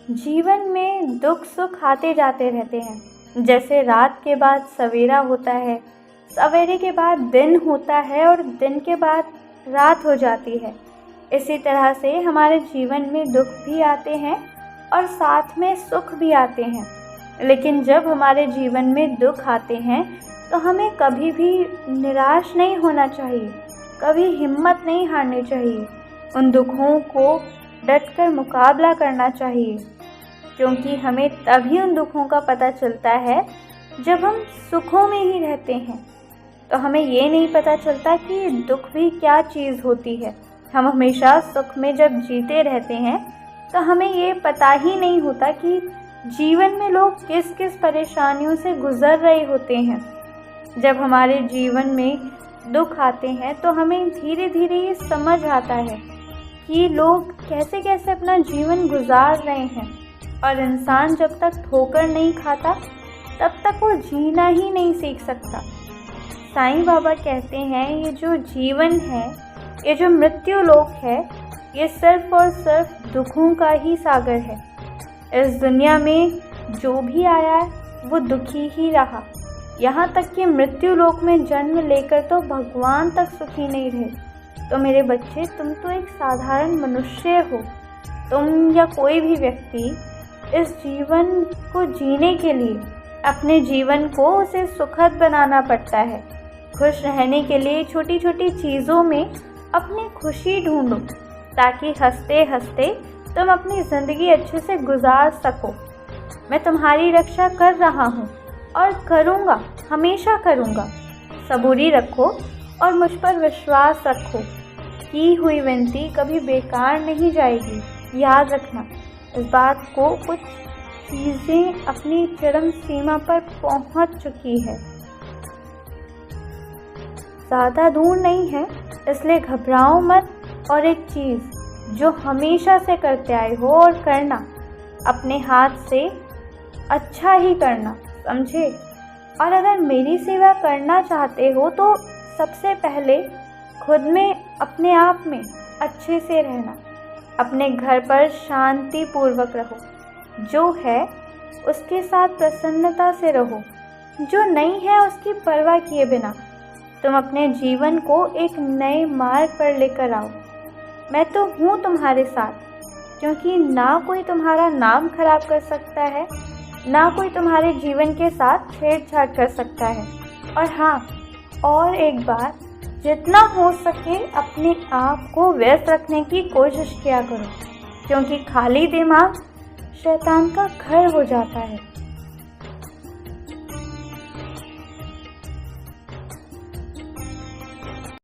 जीवन में दुख सुख आते जाते रहते हैं। जैसे रात के बाद सवेरा होता है, सवेरे के बाद दिन होता है और दिन के बाद रात हो जाती है। इसी तरह से हमारे जीवन में दुख भी आते हैं और साथ में सुख भी आते हैं। लेकिन जब हमारे जीवन में दुख आते हैं तो हमें कभी भी निराश नहीं होना चाहिए, कभी हिम्मत नहीं हारनी चाहिए। उन दुखों को डटकर मुकाबला करना चाहिए, क्योंकि हमें तभी उन दुखों का पता चलता है जब हम सुखों में ही रहते हैं। तो हमें ये नहीं पता चलता कि दुख भी क्या चीज़ होती है। हम हमेशा सुख में जब जीते रहते हैं तो हमें ये पता ही नहीं होता कि जीवन में लोग किस किस परेशानियों से गुज़र रहे होते हैं। जब हमारे जीवन में दुख आते हैं तो हमें धीरे धीरे ये समझ आता है कि लोग कैसे कैसे अपना जीवन गुजार रहे हैं। और इंसान जब तक ठोकर नहीं खाता तब तक वो जीना ही नहीं सीख सकता। साईं बाबा कहते हैं ये जो जीवन है, ये जो मृत्यु लोक है, ये सिर्फ और सिर्फ दुखों का ही सागर है। इस दुनिया में जो भी आया है वो दुखी ही रहा। यहाँ तक कि मृत्यु लोक में जन्म लेकर तो भगवान तक सुखी नहीं रहे। तो मेरे बच्चे, तुम तो एक साधारण मनुष्य हो। तुम या कोई भी व्यक्ति इस जीवन को जीने के लिए अपने जीवन को उसे सुखद बनाना पड़ता है। खुश रहने के लिए छोटी छोटी चीज़ों में अपनी खुशी ढूंढो, ताकि हंसते हंसते तुम अपनी ज़िंदगी अच्छे से गुजार सको। मैं तुम्हारी रक्षा कर रहा हूँ और करूँगा, हमेशा करूँगा। सबूरी रखो और मुझ पर विश्वास रखो। की हुई विनती कभी बेकार नहीं जाएगी। याद रखना इस बात को, कुछ चीज़ें अपनी चरम सीमा पर पहुँच चुकी है, ज़्यादा दूर नहीं है, इसलिए घबराओ मत। और एक चीज़ जो हमेशा से करते आए हो और करना, अपने हाथ से अच्छा ही करना, समझे। और अगर मेरी सेवा करना चाहते हो तो सबसे पहले खुद में, अपने आप में अच्छे से रहना। अपने घर पर शांति पूर्वक रहो। जो है उसके साथ प्रसन्नता से रहो, जो नहीं है उसकी परवाह किए बिना तुम अपने जीवन को एक नए मार्ग पर लेकर आओ। मैं तो हूँ तुम्हारे साथ, क्योंकि ना कोई तुम्हारा नाम खराब कर सकता है, ना कोई तुम्हारे जीवन के साथ छेड़छाड़ कर सकता है। और हाँ, और एक बात, जितना हो सके अपने आप को व्यस्त रखने की कोशिश किया करो, क्योंकि खाली दिमाग शैतान का घर हो जाता है।